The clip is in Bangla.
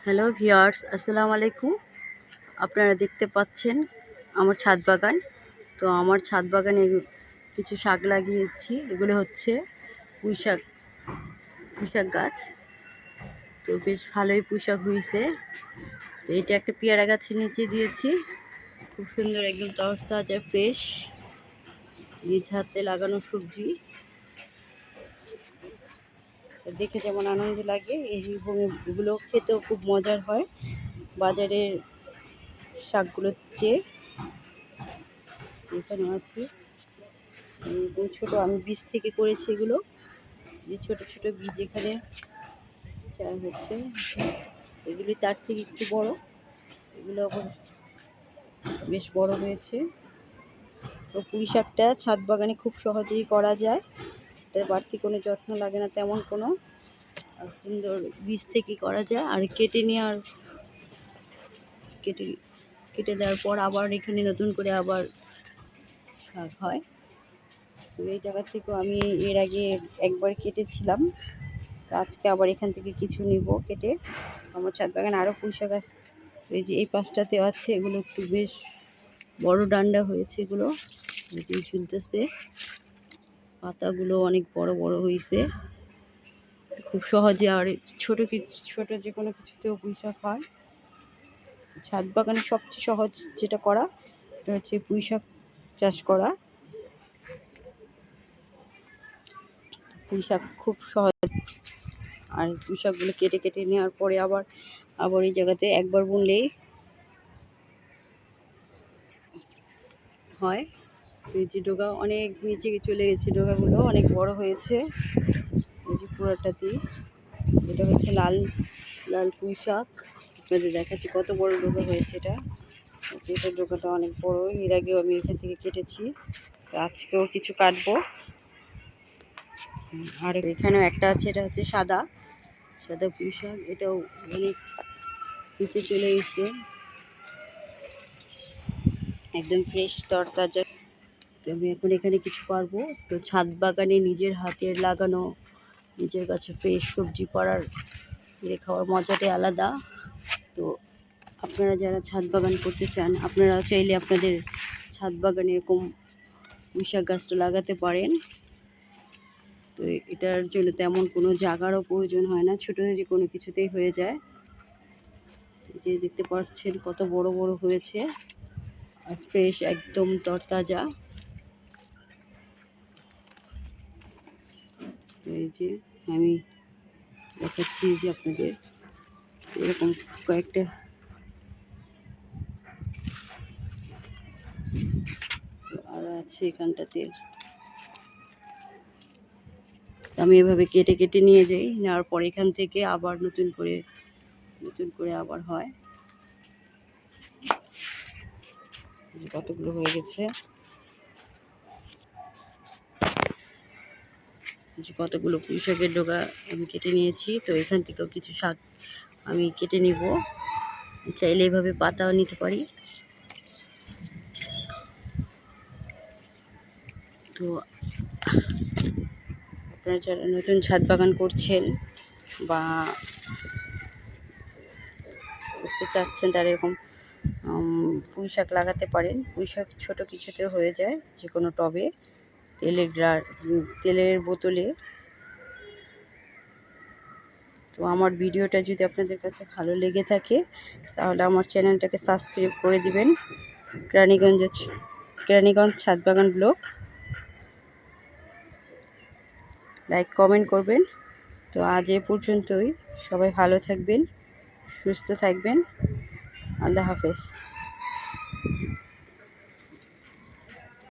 হ্যালো ভিউয়ার্স, আসসালামু আলাইকুম। আপনারা দেখতে পাচ্ছেন আমার ছাদ বাগান। তো আমার ছাদ বাগানে কিছু শাক লাগিয়েছি। এগুলো হচ্ছে পুঁইশাক পুঁইশাক গাছ। তো বেশ ভালোই পুঁইশাক হয়েছে। তো এটা একটা পেয়ারা গাছের নিচে দিয়েছি। খুব সুন্দর, একদম তরতাজা ফ্রেশ নিজ হাতে লাগানো সবজি। দেখে যেমন আনন্দ লাগে, এগুলো খেতেও খুব মজার হয় বাজারের শাকগুলোর চেয়ে। এখানে আছে ছোট, আমি বীজ থেকে করেছি এগুলো। যে ছোট ছোট বীজ এখানে হচ্ছে, এগুলি তার থেকে একটু বড়। এগুলো আবার বেশ বড় হয়েছে। তো পুঁই শাকটা ছাদ বাগানে খুব সহজেই করা যায়, এটা বাড়তি কোনো যত্ন লাগে না তেমন কোনো, সুন্দর বীজ থেকে করা যায়। আর কেটে কেটে দেওয়ার পর আবার এখানে নতুন করে আবার শাক হয়। তো এই জায়গা থেকেও আমি এর আগে একবার কেটেছিলাম। আজকে আবার এখান থেকে কিছু নিব কেটে। আমার ছাদ বাগানে আরও পুঁইশাক গাছ, এই যে এই পাশটাতে আছে, এগুলো একটু বেশ বড় ডান্ডা হয়েছে। এগুলো ঝুলতেছে, পাতাগুলো অনেক বড় বড় হয়েছে। খুব সহজে, আর ছোট যে কোনো কিছুতেও পুঁইশাক হয়। ছাদ বাগানে সবচেয়ে সহজ যেটা করা, এটা হচ্ছে পুঁইশাক চাষ করা। পুঁইশাক খুব সহজ। আর পুঁইশাকগুলো কেটে নেওয়ার পরে আবার এই জায়গাতে একবার বুনলেই হয়। এই যে ডোগা অনেক নিচে চলে গেছে, ডোগাগুলো অনেক বড় হয়েছে। এই যে পুরোটাতেই, এটা হচ্ছে লাল লাল পুঁইশাক। আপনাদের দেখাচ্ছি কত বড় ডোগা হয়েছে এটা। এটা ডোগাটা অনেক বড়, এর আগেও আমি এখান থেকে কেটেছি। আজকেও কিছু কাটবো। আর এখানেও একটা আছে, এটা হচ্ছে সাদা পুঁইশাক। এটাও অনেক নিচে চলে গেছে, একদম ফ্রেশ তরতাজা। তো আমি এখন এখানে কিছু পারবো। তো ছাদ বাগানে নিজের হাতের লাগানো, নিজের কাছে ফ্রেশ সবজি পেড়ে খাওয়ার মজাটাই আলাদা। তো আপনারা যারা ছাদ বাগান করতে চান, আপনারা চাইলে আপনাদের ছাদ বাগানে এরকম পুঁইশাক গাছটা লাগাতে পারেন। তো এটার জন্য তেমন কোনো জায়গারও প্রয়োজন হয় না, ছোটো যে কোনো কিছুতেই হয়ে যায়। যে দেখতে পাচ্ছেন কত বড় বড় হয়েছে আর ফ্রেশ, একদম তরতাজা। এই যে আমি দেখাচ্ছি যে আপনাদের এরকম কয়েকটা আর আছে এখানটাতে। আমি এভাবে কেটে নিয়ে যাই, নেওয়ার পর এখান থেকে আবার নতুন করে আবার হয়। কতগুলো হয়ে গেছে, কতগুলো পুঁইশাকের ডগা আমি কেটে নিয়েছি। তো এখান থেকেও কিছু শাক আমি কেটে নিব, চাইলে এভাবে পাতাও নিতে পারি। তো আপনারা যারা নতুন ছাদ বাগান করছেন বা করতে চাচ্ছেন, তারা এরকম পুঁইশাক লাগাতে পারেন। পুঁইশাক ছোটো কিছুতেও হয়ে যায়, যে কোনো টবে, তেলের বোতলে। তো আমার ভিডিওটা যদি আপনাদের কাছে ভালো লেগে থাকে, তাহলে আমার চ্যানেলটাকে সাবস্ক্রাইব করে দিবেন। কেরানীগঞ্জ ছাদ বাগান ব্লগ, লাইক কমেন্ট করবেন। তো আজ এ পর্যন্তই। সবাই ভালো থাকবেন, সুস্থ থাকবেন। আল্লাহ হাফেজ।